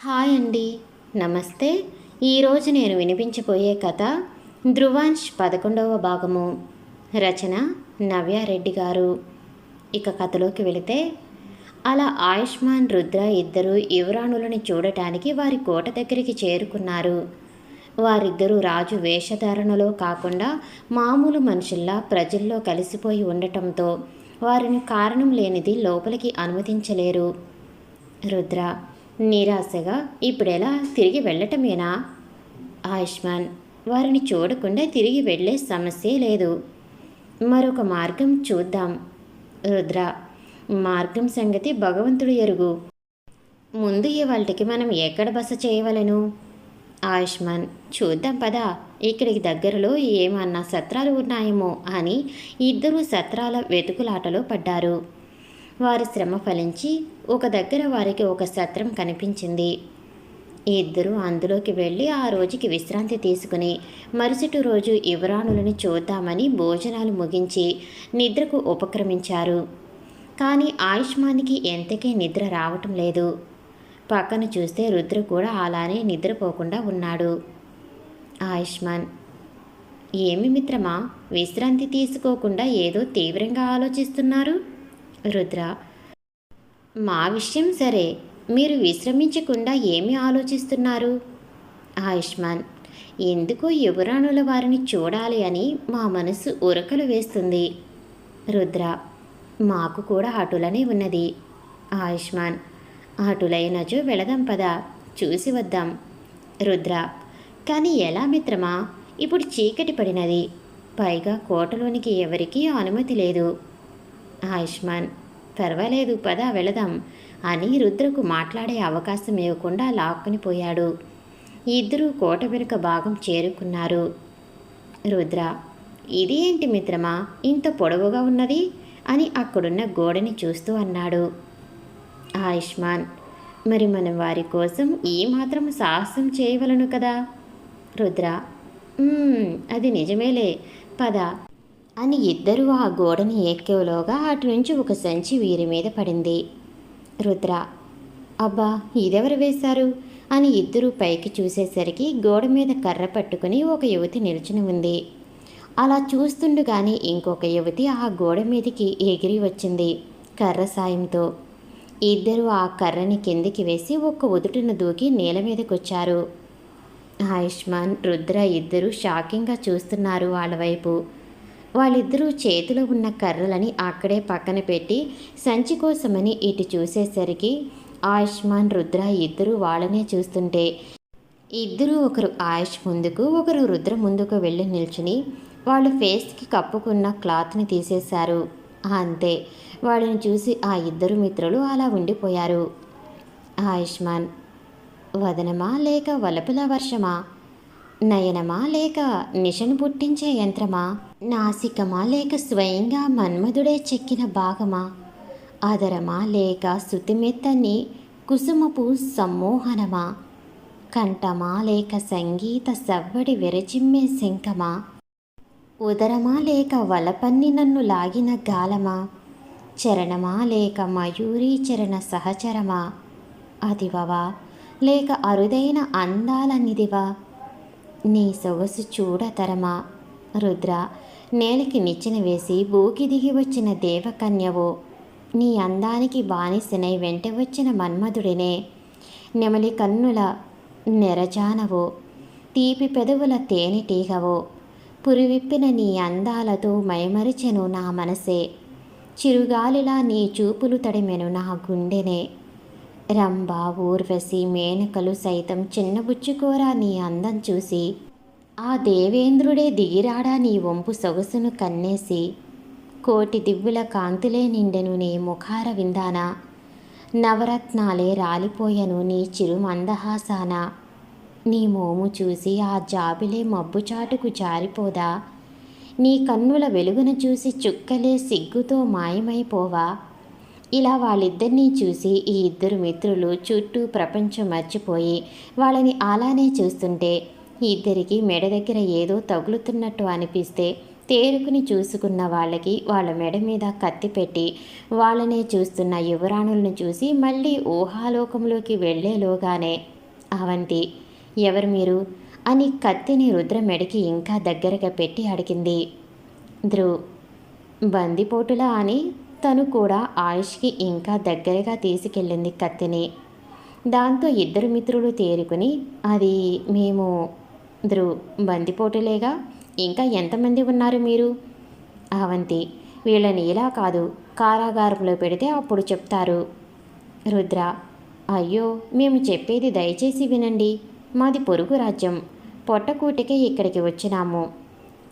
Hi అండి. నమస్తే. ఈరోజు నేను వినిపించబోయే కథ ధ్రువాంశ్ 11వ భాగము. రచన నవ్యారెడ్డి గారు. ఇక కథలోకి వెళితే, అలా ఆయుష్మాన్ రుద్ర ఇద్దరు యువరాణులను చూడటానికి వారి కోట దగ్గరికి చేరుకున్నారు. వారిద్దరూ రాజు వేషధారణలో కాకుండా మామూలు మనుషుల్లా ప్రజల్లో కలిసిపోయి ఉండటంతో వారిని కారణం లేనిది లోపలికి అనుమతించలేరు. రుద్ర నిరాశగా, ఇప్పుడెలా, తిరిగి వెళ్ళటమేనా? ఆయుష్మాన్ వారిని చూడకుండా తిరిగి వెళ్ళే సమస్యే లేదు. మరొక మార్గం చూద్దాం. రుద్ర మార్గం సంగతి భగవంతుడు ఎరుగు. ముందు ఇవాళకి మనం ఎక్కడ బస చేయవలను? ఆయుష్మాన్ చూద్దాం పదా. ఇక్కడికి దగ్గరలో ఏమన్నా సత్రాలు ఉన్నాయేమో అని ఇద్దరూ సత్రాల వెతుకులాటలో పడ్డారు. వారి శ్రమ ఫలించి ఒక దగ్గర వారికి ఒక సత్రం కనిపించింది. ఇద్దరూ అందులోకి వెళ్ళి ఆ రోజుకి విశ్రాంతి తీసుకుని మరుసటి రోజు యువరాణులను చూద్దామని భోజనాలు ముగించి నిద్రకు ఉపక్రమించారు. కానీ ఆయుష్మాన్కి ఎంతకీ నిద్ర రావటం లేదు. పక్కన చూస్తే రుద్ర కూడా అలానే నిద్రపోకుండా ఉన్నాడు. ఆయుష్మాన్ ఏమి మిత్రమా, విశ్రాంతి తీసుకోకుండా ఏదో తీవ్రంగా ఆలోచిస్తున్నారు? రుద్ర మా విషయం సరే, మీరు విశ్రమించకుండా ఏమి ఆలోచిస్తున్నారు? ఆయుష్మాన్ ఎందుకో యువరాణుల వారిని చూడాలి అని మా మనసు ఉరకలు వేస్తుంది. రుద్ర మాకు కూడా అటులనే ఉన్నది. ఆయుష్మాన్ అటులైనచో వెళదాం పదా, చూసి వద్దాం. రుద్ర కానీ ఎలా మిత్రమా, ఇప్పుడు చీకటి పడినది, పైగా కోటలోనికి ఎవరికీ అనుమతి లేదు. ఆయుష్మాన్ పర్వాలేదు పదా వెళదాం అని రుద్రకు మాట్లాడే అవకాశం ఇవ్వకుండా లాక్కుని పోయాడు. ఇద్దరూ కోట వెనుక భాగం చేరుకున్నారు. రుద్ర ఇది ఏంటి మిత్రమా, ఇంత పొడవుగా ఉన్నది అని అక్కడున్న గోడని చూస్తూ అన్నాడు. ఆయుష్మాన్ మరి మనం వారి కోసం ఈ మాత్రం సాహసం చేయవలను కదా. రుద్ర అది నిజమేలే పద అని ఇద్దరూ ఆ గోడని ఎక్కేలోగా అటు నుంచి ఒక సంచి వీరి మీద పడింది. రుద్ర అబ్బా ఇదెవరు వేశారు అని ఇద్దరూ పైకి చూసేసరికి గోడ మీద కర్ర పట్టుకుని ఒక యువతి నిల్చుని ఉంది. అలా చూస్తుండగానే ఇంకొక యువతి ఆ గోడ మీదకి ఎగిరి వచ్చింది కర్ర సాయంతో. ఇద్దరూ ఆ కర్రని కిందికి వేసి ఒక్క ఉదుటిన దూకి నేల మీదకొచ్చారు. ఆయుష్మాన్ రుద్ర ఇద్దరూ షాకింగ్గా చూస్తున్నారు వాళ్ళ వైపు. వాళ్ళిద్దరూ చేతిలో ఉన్న కర్రలని అక్కడే పక్కన పెట్టి సంచి కోసమని ఇటు చూసేసరికి ఆయుష్మాన్ రుద్ర ఇద్దరూ వాళ్ళనే చూస్తుంటే ఇద్దరూ ఒకరు ఆయుష్ ముందుకు ఒకరు రుద్ర ముందుకు వెళ్ళి నిల్చుని వాళ్ళ ఫేస్కి కప్పుకున్న క్లాత్ని తీసేశారు. అంతే, వాళ్ళని చూసి ఆ ఇద్దరు మిత్రులు అలా ఉండిపోయారు. ఆయుష్మాన్ వదనమా లేక వలపుల వర్షమా, నయనమా లేక నిశను పుట్టించే యంత్రమా, నాసికమా లేక స్వయంగా మన్మధుడే చెక్కిన భాగమా, ఆదరమా లేక శృతిమెత్తని కుసుమపు సమ్మోహనమా, కంఠమా లేక సంగీత సవ్వడి విరచిమ్మే శంఖమా, ఉదరమా లేక వలపన్ని నన్ను లాగిన గాలమా, చరణమా లేక మయూరీ చరణ సహచరమా, అదివవా లేక అరుదైన అందాల నిధివా, నీ సొగసు చూడతరమా. రుద్ర నేలకి నిచ్చెన వేసి బూకి దిగి వచ్చిన దేవకన్యవో, నీ అందానికి బానిసనై వెంట వచ్చిన మన్మధుడినే, నెమలి కన్నుల నెరజానవో, తీపి పెదవుల తేనెటీగవో, పురివిప్పిన నీ అందాలతో మైమరిచెను నా మనసే, చిరుగాలిలా నీ చూపులు తడిమెను నా గుండెనే, రంభ ఊర్వశి మేనకలు సైతం చిన్నబుచ్చుకోరా నీ అందం చూసి, ఆ దేవేంద్రుడే దిగిరాడా నీ వంపు సొగసును కన్నేసి, కోటి దివ్వుల కాంతులే నిండెను నీ ముఖార విందాన, నవరత్నాలే రాలిపోయెను నీ చిరు మందహాసాన, నీ మోము చూసి ఆ జాబిలే మబ్బుచాటుకు జారిపోదా, నీ కన్నుల వెలుగును చూసి చుక్కలే సిగ్గుతో మాయమైపోవా. ఇలా వాళ్ళిద్దరినీ చూసి ఈ ఇద్దరు మిత్రులు చుట్టూ ప్రపంచం మర్చిపోయి వాళ్ళని అలానే చూస్తుంటే ఇద్దరికి మెడ దగ్గర ఏదో తగులుతున్నట్టు అనిపిస్తే తేరుకుని చూసుకున్న వాళ్ళకి వాళ్ళ మెడ మీద కత్తి పెట్టి వాళ్ళనే చూస్తున్న యువరాణులను చూసి మళ్ళీ ఊహాలోకంలోకి వెళ్లేలోగానే అవంతి, ఎవరు మీరు అని కత్తిని రుద్ర మెడకి ఇంకా దగ్గరగా పెట్టి అడిగింది. ధ్రువ్, బందిపోటులా అని తను కూడా ఆయుష్కి ఇంకా దగ్గరగా తీసుకెళ్ళింది కత్తిని. దాంతో ఇద్దరు మిత్రులు తేరుకుని, అది మేము. ధ్రువ్, బందిపోటులేగా, ఇంకా ఎంతమంది ఉన్నారు మీరు? అవంతి, వీళ్ళని ఇలా కాదు, కారాగారంలో పెడితే అప్పుడు చెప్తారు. రుద్ర, అయ్యో, మేము చెప్పేది దయచేసి వినండి. మాది పొరుగు రాజ్యం, పొట్టకూటికే ఇక్కడికి వచ్చినాము.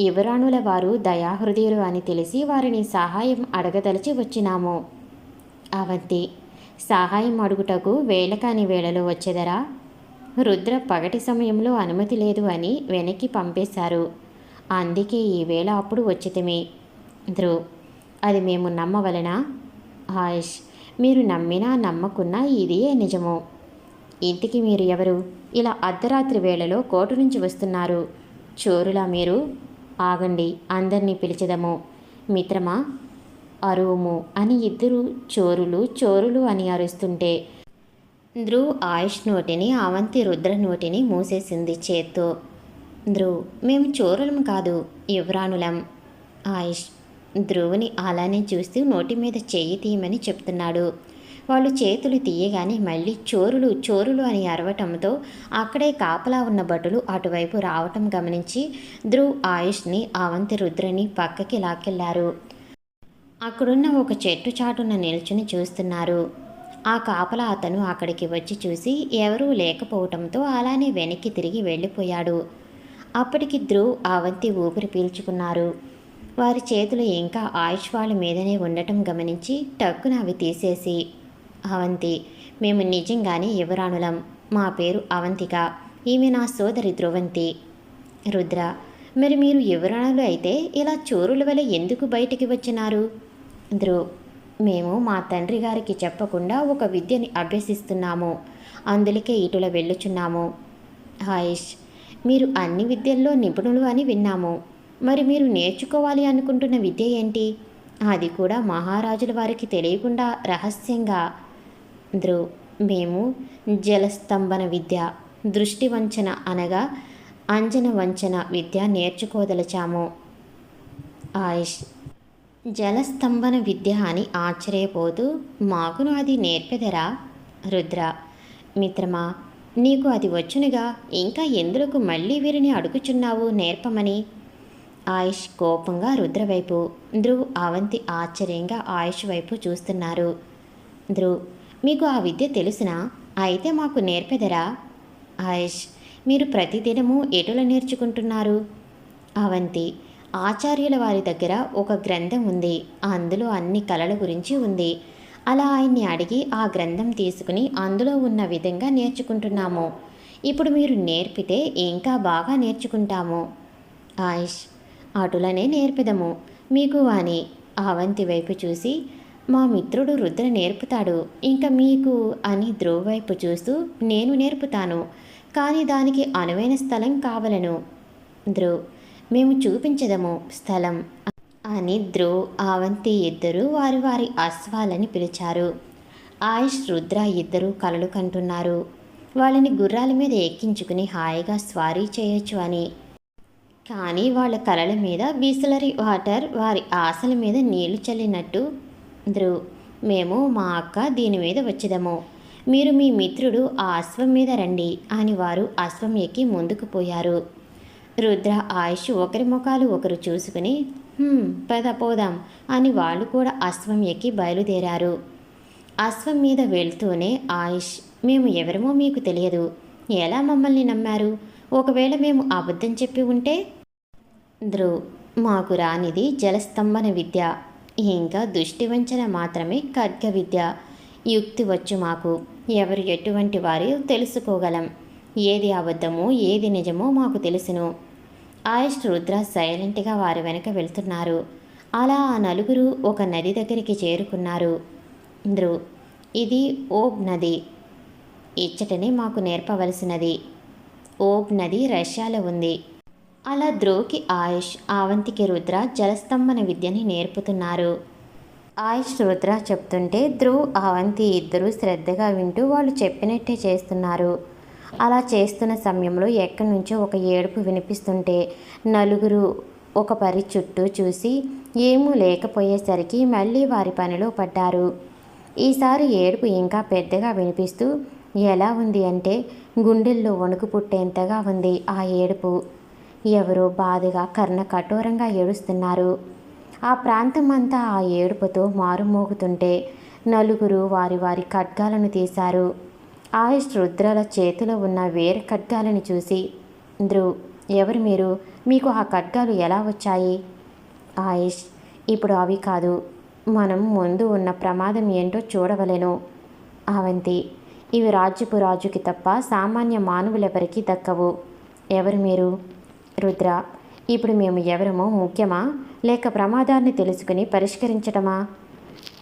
యువరాణుల వారు దయాహృదయులు అని తెలిసి వారిని సహాయం అడగదలిచి వచ్చినాము. అవంతి, సహాయం అడుగుటకు వేళ కాని వేళలో వచ్చేదరా? రుద్ర పగటి సమయంలో అనుమతి లేదు అని వెనక్కి పంపేశారు. అందుకే ఈ వేళ అప్పుడు వచ్చితిమి. ధ్రువ్, అది మేము నమ్మవలనా? ఆయుష్, మీరు నమ్మినా నమ్మకున్నా ఇదే నిజము. ఇంటికి మీరు ఎవరు? ఇలా అర్ధరాత్రి వేళలో కోట నుంచి వస్తున్నారు. చోరులా మీరు? ఆగండి, అందరినీ పిలిచెదము. మిత్రమా, అరువుము అని ఇద్దరు చోరులు చోరులు అని అరుస్తుంటే ధ్రువ్ ఆయుష్ నోటిని, అవంతి రుద్ర నోటిని మూసేసింది చేత్తో. ధ్రువ్, మేము చోరులం కాదు, యువరాణులం. ఆయుష్ ధ్రువుని అలానే చూస్తూ నోటి మీద చెయ్యి తీయమని చెప్తున్నాడు. వాళ్ళు చేతులు తీయగానే మళ్ళీ చోరులు చోరులు అని అరవటంతో అక్కడే కాపలా ఉన్న భటులు అటువైపు రావటం గమనించి ధ్రువ్ ఆయుష్ని, అవంతి రుద్రని పక్కకి లాక్కెళ్లారు. అక్కడున్న ఒక చెట్టు చాటున నిల్చుని చూస్తున్నారు. ఆ కాపలా అతను అక్కడికి వచ్చి చూసి ఎవరూ లేకపోవటంతో అలానే వెనక్కి తిరిగి వెళ్ళిపోయాడు. అప్పటికి ధ్రువ్, అవంతి ఊపిరి పీల్చుకున్నారు. వారి చేతులు ఇంకా ఆయుష్ వాళ్ళ మీదనే ఉండటం గమనించి టక్కున అవి తీసేసి, అవంతి, మేము నిజంగానే యువరాణులం. మా పేరు అవంతిక. ఈమె నా సోదరి ధ్రువంతి. రుద్ర, మరి మీరు యువరాణులు అయితే ఇలా చోరుల వల్ల ఎందుకు బయటికి వచ్చినారు? ధ్రువ్, మేము మా తండ్రి గారికి చెప్పకుండా ఒక విద్యని అభ్యసిస్తున్నాము. అందులకే ఇటుల వెళ్ళుచున్నాము. ఆయుష్, మీరు అన్ని విద్యల్లో నిపుణులు అని విన్నాము. మరి మీరు నేర్చుకోవాలి అనుకుంటున్న విద్య ఏంటి? అది కూడా మహారాజుల వారికి తెలియకుండా రహస్యంగా. ధ్రువ్, మేము జలస్తంభన విద్య, దృష్టి వంచన అనగా అంజన వంచన విద్య నేర్చుకోదలచాము. ఆయుష్, జలస్తంభన విద్య అని ఆశ్చర్యపోతూ, మాకును అది నేర్పెదరా? రుద్ర, మిత్రమా, నీకు అది వచ్చునుగా, ఇంకా ఎందులకు మళ్ళీ వీరిని అడుగుచున్నావు నేర్పమని? ఆయుష్ కోపంగా రుద్ర వైపు, ధ్రువ్, అవంతి ఆశ్చర్యంగా ఆయుష్ వైపు చూస్తున్నారు. ధ్రువ్, మీకు ఆ విద్య తెలుసునా? అయితే మాకు నేర్పెదరా? ఆయుష్, మీరు ప్రతిదినము ఎటుల నేర్చుకుంటున్నారు? అవంతి, ఆచార్యుల వారి దగ్గర ఒక గ్రంథం ఉంది. అందులో అన్ని కళల గురించి ఉంది. అలా ఆయన్ని అడిగి ఆ గ్రంథం తీసుకుని అందులో ఉన్న విధంగా నేర్చుకుంటున్నాము. ఇప్పుడు మీరు నేర్పితే ఇంకా బాగా నేర్చుకుంటాము. ఆయుష్, అటులనే నేర్పెదము మీకు అని అవంతి వైపు చూసి, మా మిత్రుడు రుద్ర నేర్పుతాడు, ఇంకా మీకు అని ధ్రువ్ వైపు చూస్తూ, నేను నేర్పుతాను, కానీ దానికి అనువైన స్థలం కావలను. ధ్రువ్, మేము చూపించదము స్థలం అని ధ్రువ్, అవంతి ఇద్దరూ వారి వారి అశ్వాలని పిలిచారు. ఆయుష్, రుద్ర ఇద్దరూ కలలు కంటున్నారు. వాళ్ళని గుర్రాల మీద ఎక్కించుకుని హాయిగా స్వారీ చేయొచ్చు అని. కానీ వాళ్ళ కలల మీద బిస్లరీ వాటర్ వారి ఆశల మీద నీళ్లు చల్లినట్టు. ధ్రువ్, మేము మా అక్క దీని మీద వచ్చేదము, మీరు మీ మిత్రుడు ఆ అశ్వం మీద రండి అని వారు అశ్వం ఎక్కి ముందుకు పోయారు. రుద్ర, ఆయుష్ ఒకరి ముఖాలు ఒకరు చూసుకుని పద పోదాం అని వాళ్ళు కూడా అశ్వం ఎక్కి బయలుదేరారు. అశ్వం మీద వెళ్తూనే ఆయుష్, మేము ఎవరమో మీకు తెలియదు, ఎలా మమ్మల్ని నమ్మారు? ఒకవేళ మేము అబద్ధం చెప్పి ఉంటే? ధ్రువ్, మాకు రానిది జలస్తంభన విద్య, ఇంకా దుష్టివంచన మాత్రమే ఖడ్గ విద్య. యుక్తి వచ్చు మాకు, ఎవరు ఎటువంటి వారు తెలుసుకోగలం. ఏది అబద్ధమో ఏది నిజమో మాకు తెలుసును. ఆయుష్, రుద్ర సైలెంట్గా వారి వెనక వెళ్తున్నారు. అలా ఆ నలుగురు ఒక నది దగ్గరికి చేరుకున్నారు. ధ్రువ్, ఇది ఓబ్ నది, ఇచ్చటనే మాకు నేర్పవలసినది. ఓబ్ నది రష్యాలో ఉంది. అలా ధ్రువ్కి ఆయుష్, అవంతికి రుద్ర జలస్తంభన విద్యని నేర్పుతున్నారు. ఆయుష్ రుద్ర చెప్తుంటే ధ్రువ్ అవంతి ఇద్దరూ శ్రద్ధగా వింటూ వాళ్ళు చెప్పినట్టే చేస్తున్నారు. అలా చేస్తున్న సమయంలో ఎక్కడి నుంచో ఒక ఏడుపు వినిపిస్తుంటే నలుగురు ఒక పరి చుట్టూ చూసి ఏమూ లేకపోయేసరికి మళ్ళీ వారి పనిలో పడ్డారు. ఈసారి ఏడుపు ఇంకా పెద్దగా వినిపిస్తూ ఎలా ఉంది అంటే గుండెల్లో వణుకు పుట్టేంతగా ఉంది ఆ ఏడుపు. ఎవరో బాధగా కర్ణ కఠోరంగా ఏడుస్తున్నారు. ఆ ప్రాంతమంతా ఆ ఏడుపుతో మారుమోగుతుంటే నలుగురు వారి వారి ఖడ్గాలను తీశారు. ఆయుష్ రుద్రల చేతిలో ఉన్న వేరే ఖడ్గాలను చూసి ధ్రువ్, ఎవరు మీరు? మీకు ఆ ఖడ్గాలు ఎలా వచ్చాయి? ఆయుష్, ఇప్పుడు అవి కాదు, మనం ముందు ఉన్న ప్రమాదం ఏంటో చూడవలెను. అవంతి, ఇవి రాజ్యపు రాజుకి తప్ప సామాన్య మానవులెవరికీ దక్కవు. ఎవరు మీరు? రుద్ర, ఇప్పుడు మేము ఎవరమో ముఖ్యమా, లేక ప్రమాదాన్ని తెలుసుకుని పరిష్కరించటమా?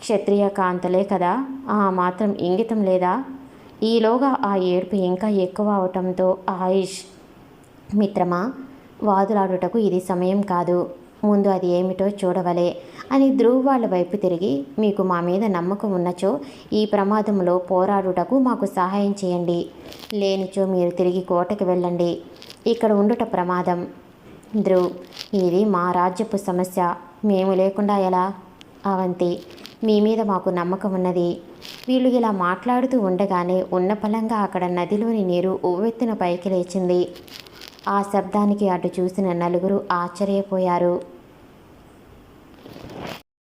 క్షత్రియ కాంతలే కదా, ఆ మాత్రం ఇంగితం లేదా? ఈలోగా ఆ ఏడుపు ఇంకా ఎక్కువ అవటంతో ఆయుష్, మిత్రమా, వాదులాడుటకు ఇది సమయం కాదు, ముందు అది ఏమిటో చూడవలే అని ధ్రువ్ వాళ్ళ వైపు తిరిగి, మీకు మా మీద నమ్మకం ఉన్నచో ఈ ప్రమాదంలో పోరాడుటకు మాకు సహాయం చేయండి, లేనిచో మీరు తిరిగి కోటకి వెళ్ళండి, ఇక్కడ ఉండుట ప్రమాదం. ధ్రువ్, ఇది మా రాజ్యపు సమస్య, మేము లేకుండా ఎలా? అవంతి, మీ మీద మాకు నమ్మకం ఉన్నది. వీళ్ళు ఇలా మాట్లాడుతూ ఉండగానే ఉన్న పలంగా అక్కడ నదిలోని నీరు ఉవ్వెత్తున పైకి లేచింది. ఆ శబ్దానికి అటు చూసిన నలుగురు ఆశ్చర్యపోయారు.